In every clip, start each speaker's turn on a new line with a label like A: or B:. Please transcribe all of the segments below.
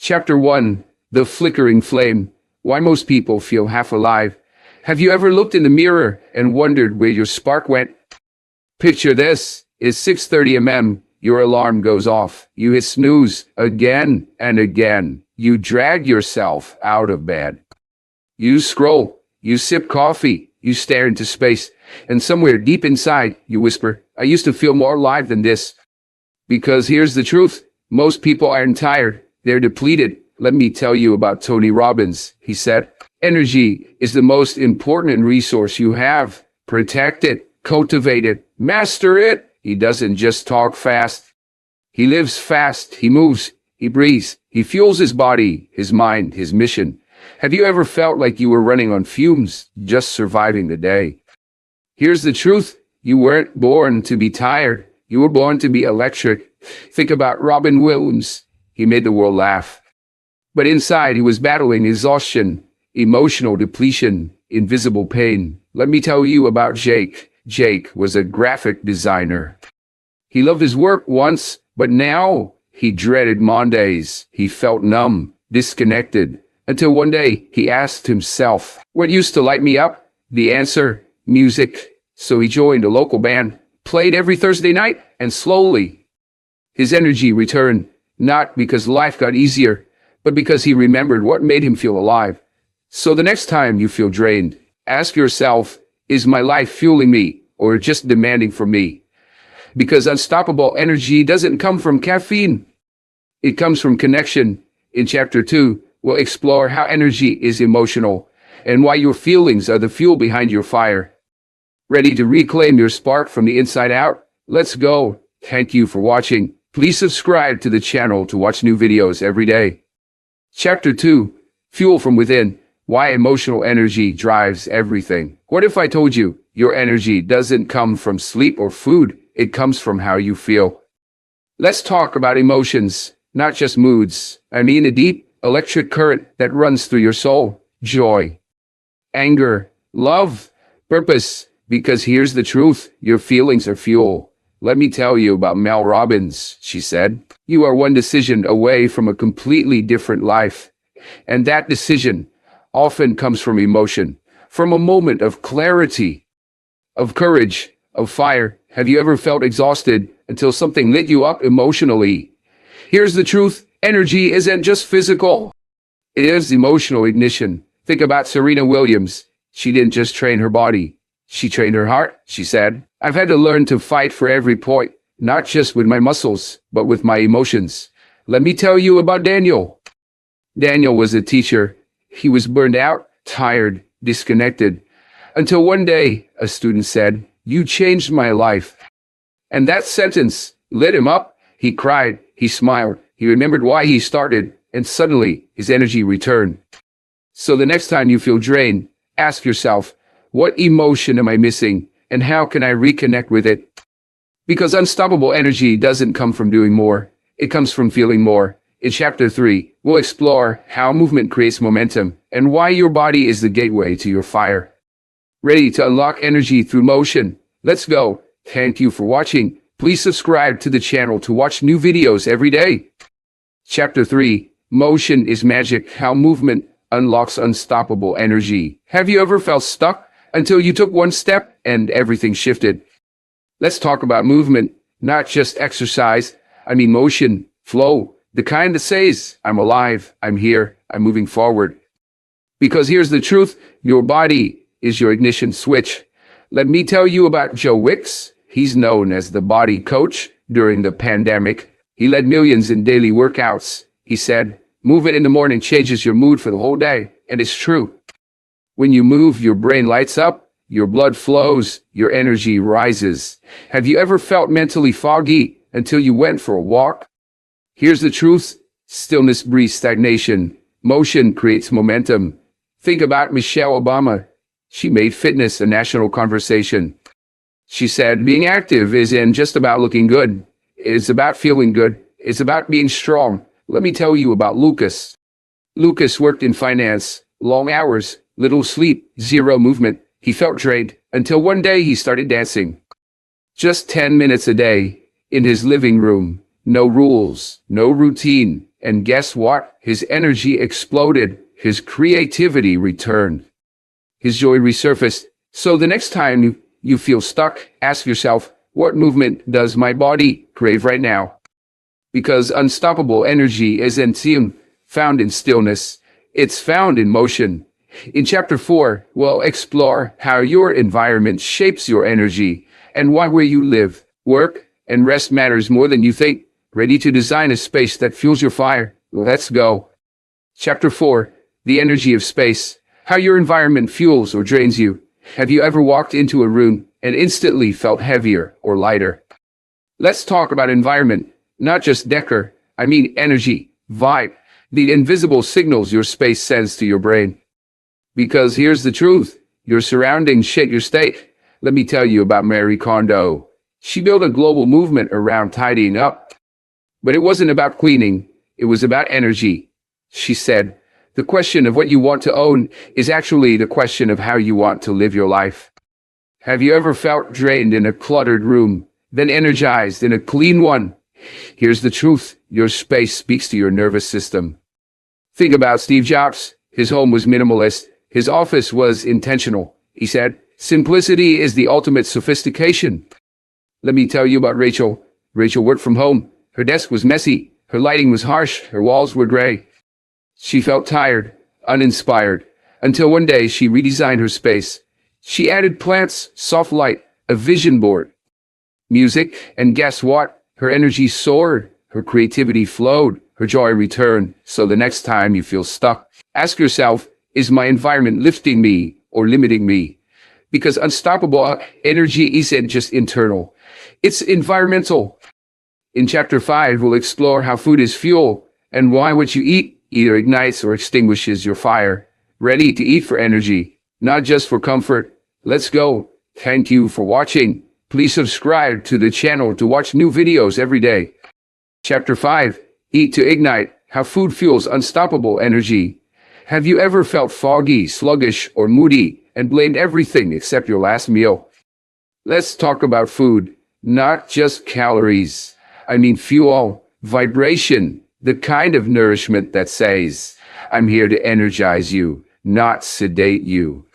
A: Chapter 1. The Flickering Flame. Why most people feel half alive. Have you ever looked in the mirror and wondered where your spark went? Picture this. It's 6:30 a.m. Your alarm goes off. You hit snooze again and again. You drag yourself out of bed. You scroll. You sip coffee. You stare into space. And somewhere deep inside, you whisper, I used to feel more alive than this. Because here's the truth. Most people aren't tired. They're depleted. Let me tell you about Tony Robbins. He said, energy is the most important resource you have. Protect it, cultivate it, master it. He doesn't just talk fast. He lives fast. He moves. He breathes. He fuels his body, his mind, his mission. Have you ever felt like you were running on fumes, just surviving the day? Here's the truth. You weren't born to be tired. You were born to be electric. Think about Robin Williams. He made the world laugh. But inside, he was battling exhaustion, emotional depletion, invisible pain. Let me tell you about Jake. Jake was a graphic designer. He loved his work once, but now he dreaded Mondays. He felt numb, disconnected, until one day he asked himself, what used to light me up? The answer, music. So he joined a local band, played every Thursday night, and slowly his energy returned, not because life got easier, but because he remembered what made him feel alive. So the next time you feel drained, ask yourself, is my life fueling me or just demanding from me? Because unstoppable energy doesn't come from caffeine. It comes from connection. In Chapter 2, we'll explore how energy is emotional and why your feelings are the fuel behind your fire. Ready to reclaim your spark from the inside out? Let's go. Thank you for watching. Please subscribe to the channel to watch new videos every day. Chapter 2. Fuel from within. Why emotional energy drives everything. What if I told you your energy doesn't come from sleep or food? It comes from how you feel. Let's talk about emotions, not just moods. I mean a deep electric current that runs through your soul. Joy, anger, love, purpose. Because here's the truth. Your feelings are fuel. Let me tell you about Mel Robbins. She said, you are one decision away from a completely different life. And that decision often comes from emotion, from a moment of clarity, of courage, of fire. Have you ever felt exhausted until something lit you up emotionally? Here's the truth. Energy isn't just physical. It is emotional ignition. Think about Serena Williams. She didn't just train her body. She trained her heart. She said, I've had to learn to fight for every point, not just with my muscles, but with my emotions. Let me tell you about Daniel. Daniel was a teacher. He was burned out, tired, disconnected, until one day a student said, you changed my life. And that sentence lit him up. He cried, he smiled, he remembered why he started, and suddenly his energy returned. So the next time you feel drained, ask yourself, what emotion am I missing, and how can I reconnect with it? Because unstoppable energy doesn't come from doing more. It comes from feeling more. In Chapter 3, we'll explore how movement creates momentum and why your body is the gateway to your fire. Ready to unlock energy through motion? Let's go. Thank you for watching. Please subscribe to the channel to watch new videos every day. Chapter 3, Motion is Magic. How movement unlocks unstoppable energy. Have you ever felt stuck until you took one step and everything shifted? Let's talk about movement, not just exercise. I mean motion, flow, the kind that says, I'm alive, I'm here, I'm moving forward. Because here's the truth, your body is your ignition switch. Let me tell you about Joe Wicks. He's known as the body coach during the pandemic. He led millions in daily workouts. He said, movement in the morning changes your mood for the whole day. And it's true. When you move, your brain lights up, your blood flows, your energy rises. Have you ever felt mentally foggy until you went for a walk? Here's the truth. Stillness breeds stagnation. Motion creates momentum. Think about Michelle Obama. She made fitness a national conversation. She said, being active isn't just about looking good. It's about feeling good. It's about being strong. Let me tell you about Lucas. Lucas worked in finance, long hours, little sleep, zero movement. He felt drained until one day he started dancing. Just 10 minutes a day in his living room. No rules, no routine. And guess what? His energy exploded. His creativity returned. His joy resurfaced. So the next time you feel stuck, ask yourself, what movement does my body crave right now? Because unstoppable energy isn't found in stillness. It's found in motion. In Chapter 4, we'll explore how your environment shapes your energy and why where you live, work, and rest matters more than you think. Ready to design a space that fuels your fire? Let's go. Chapter 4, the energy of space. How your environment fuels or drains you. Have you ever walked into a room and instantly felt heavier or lighter? Let's talk about environment, not just decor. I mean energy, vibe, the invisible signals your space sends to your brain. Because here's the truth, your surroundings shape your state. Let me tell you about Marie Kondo. She built a global movement around tidying up. But it wasn't about cleaning, it was about energy. She said, the question of what you want to own is actually the question of how you want to live your life. Have you ever felt drained in a cluttered room, then energized in a clean one? Here's the truth, your space speaks to your nervous system. Think about Steve Jobs. His home was minimalist. His office was intentional. He said, simplicity is the ultimate sophistication. Let me tell you about Rachel. Rachel worked from home. Her desk was messy. Her lighting was harsh. Her walls were gray. She felt tired, uninspired, until one day she redesigned her space. She added plants, soft light, a vision board, music, and guess what? Her energy soared. Her creativity flowed. Her joy returned. So the next time you feel stuck, ask yourself, is my environment lifting me or limiting me? Because unstoppable energy isn't just internal. It's environmental. In Chapter 5, we'll explore how food is fuel and why what you eat either ignites or extinguishes your fire. Ready to eat for energy, not just for comfort. Let's go. Thank you for watching. Please subscribe to the channel to watch new videos every day. Chapter 5, Eat to Ignite, how food fuels unstoppable energy. Have you ever felt foggy, sluggish, or moody and blamed everything except your last meal? Let's talk about food, not just calories. I mean fuel, vibration, the kind of nourishment that says, I'm here to energize you, not sedate you.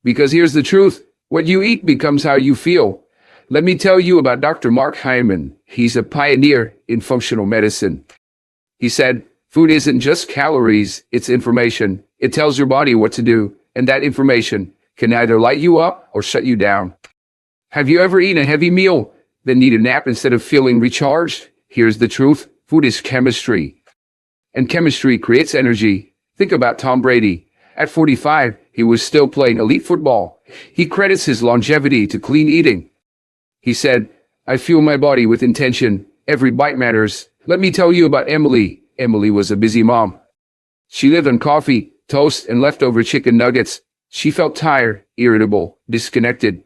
A: Because here's the truth, what you eat becomes how you feel. Let me tell you about Dr. Mark Hyman. He's a pioneer in functional medicine. He said, food isn't just calories, it's information. It tells your body what to do, and that information can either light you up or shut you down. Have you ever eaten a heavy meal, then need a nap instead of feeling recharged? Here's the truth, food is chemistry. And chemistry creates energy. Think about Tom Brady. At 45, he was still playing elite football. He credits his longevity to clean eating. He said, I fuel my body with intention. Every bite matters. Let me tell you about Emily. Emily was a busy mom. She lived on coffee, toast, and leftover chicken nuggets. She felt tired, irritable, disconnected.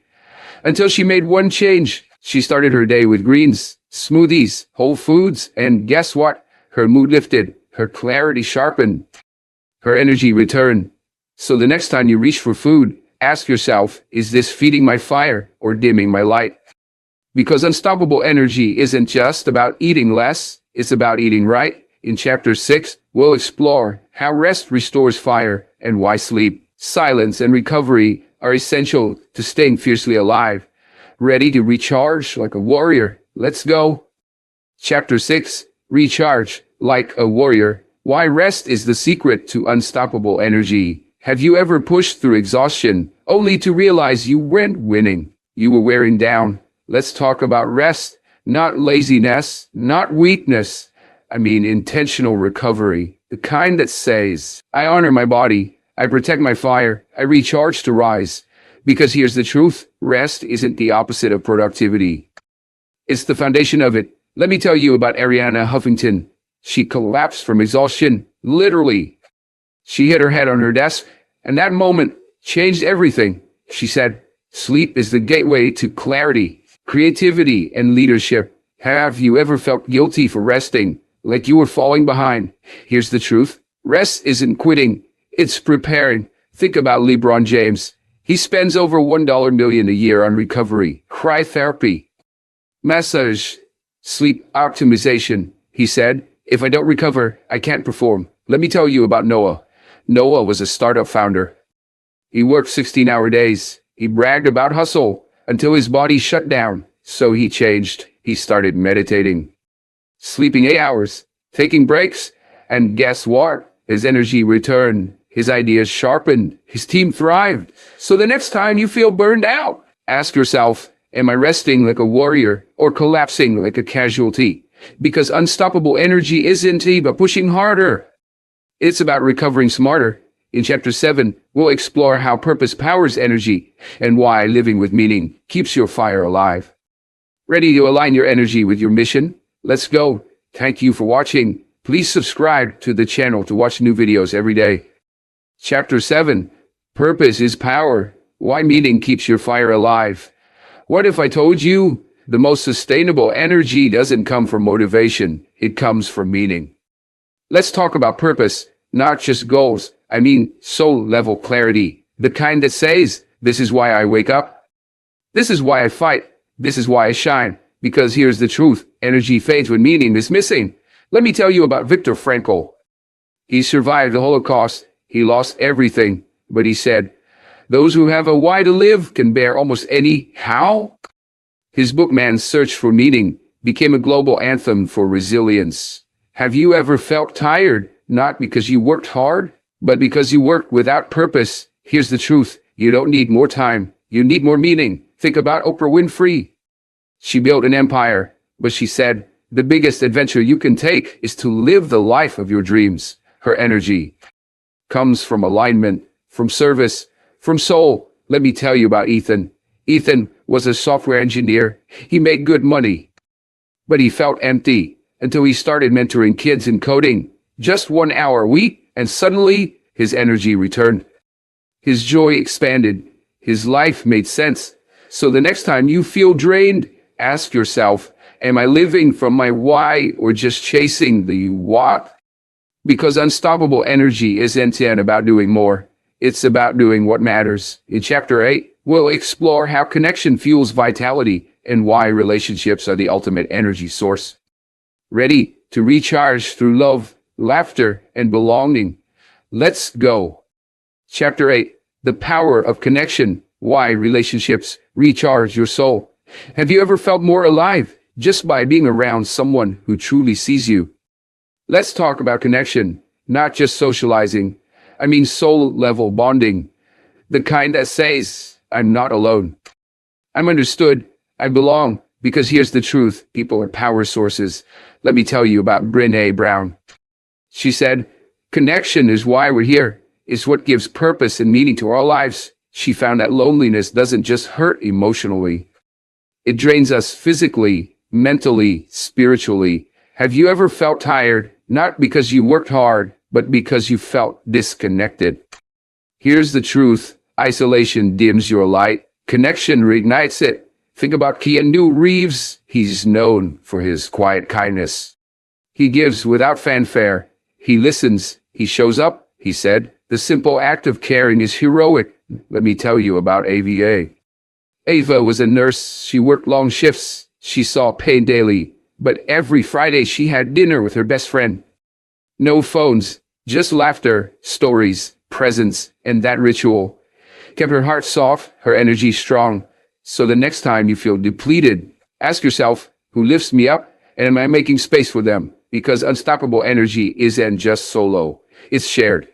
A: Until she made one change. She started her day with greens, smoothies, whole foods, and guess what? Her mood lifted, her clarity sharpened, her energy returned. So the next time you reach for food, ask yourself, is this feeding my fire or dimming my light? Because unstoppable energy isn't just about eating less, it's about eating right. In Chapter 6, we'll explore how rest restores fire and why sleep, silence, and recovery are essential to staying fiercely alive. Ready to recharge like a warrior? Let's go. Chapter 6, Recharge like a warrior. Why rest is the secret to unstoppable energy. Have you ever pushed through exhaustion only to realize you weren't winning? You were wearing down. Let's talk about rest, not laziness, not weakness. I mean intentional recovery, the kind that says, I honor my body, I protect my fire, I recharge to rise. Because here's the truth, rest isn't the opposite of productivity. It's the foundation of it. Let me tell you about Ariana Huffington. She collapsed from exhaustion, literally. She hit her head on her desk, and that moment changed everything. She said, sleep is the gateway to clarity, creativity, and leadership. Have you ever felt guilty for resting, like you were falling behind? Here's the truth. Rest isn't quitting, it's preparing. Think about LeBron James. He spends over $1 million a year on recovery, cryotherapy, massage, sleep optimization. He said, If I don't recover, I can't perform. Let me tell you about Noah. Noah was a startup founder. He worked 16-hour days. He bragged about hustle until his body shut down. So he changed. He started meditating, sleeping 8 hours, taking breaks, and guess what? His energy returned. His ideas sharpened. His team thrived. So the next time you feel burned out, ask yourself, am I resting like a warrior or collapsing like a casualty? Because unstoppable energy isn't about pushing harder. It's about recovering smarter. In Chapter 7, we'll explore how purpose powers energy and why living with meaning keeps your fire alive. Ready to align your energy with your mission? Let's go. Thank you for watching. Please subscribe to the channel to watch new videos every day. Chapter 7, Purpose is Power. Why meaning keeps your fire alive. What if I told you the most sustainable energy doesn't come from motivation, it comes from meaning? Let's talk about purpose, not just goals. I mean soul-level clarity, the kind that says, this is why I wake up. This is why I fight. This is why I shine. Because here's the truth, energy fades when meaning is missing. Let me tell you about Viktor Frankl. He survived the Holocaust. He lost everything, but he said, those who have a why to live can bear almost any how. His book, Man's Search for Meaning, became a global anthem for resilience. Have you ever felt tired, not because you worked hard, but because you worked without purpose? Here's the truth. You don't need more time. You need more meaning. Think about Oprah Winfrey. She built an empire, but she said, the biggest adventure you can take is to live the life of your dreams. Her energy comes from alignment, from service, from soul. Let me tell you about Ethan. Ethan was a software engineer. He made good money, but he felt empty until he started mentoring kids in coding. Just 1 hour a week, and suddenly his energy returned. His joy expanded. His life made sense. So the next time you feel drained, ask yourself, am I living from my why or just chasing the what? Because unstoppable energy isn't about doing more. It's about doing what matters. In Chapter 8, we'll explore how connection fuels vitality and why relationships are the ultimate energy source. Ready to recharge through love, laughter, and belonging? Let's go. Chapter 8, The Power of Connection. Why relationships recharge your soul. Have you ever felt more alive just by being around someone who truly sees you? Let's talk about connection, not just socializing. I mean soul-level bonding. The kind that says, I'm not alone. I'm understood. I belong. Because here's the truth. People are power sources. Let me tell you about Brené Brown. She said, connection is why we're here. It's what gives purpose and meaning to our lives. She found that loneliness doesn't just hurt emotionally. It drains us physically, mentally, spiritually. Have you ever felt tired, not because you worked hard, but because you felt disconnected? Here's the truth. Isolation dims your light. Connection reignites it. Think about Keanu Reeves. He's known for his quiet kindness. He gives without fanfare. He listens. He shows up, he said. The simple act of caring is heroic. Let me tell you about AVA. Ava was a nurse. She worked long shifts. She saw pain daily. But every Friday she had dinner with her best friend. No phones, just laughter, stories, presence, and that ritual kept her heart soft, her energy strong. So the next time you feel depleted, ask yourself, who lifts me up, and am I making space for them? Because unstoppable energy isn't just solo, it's shared.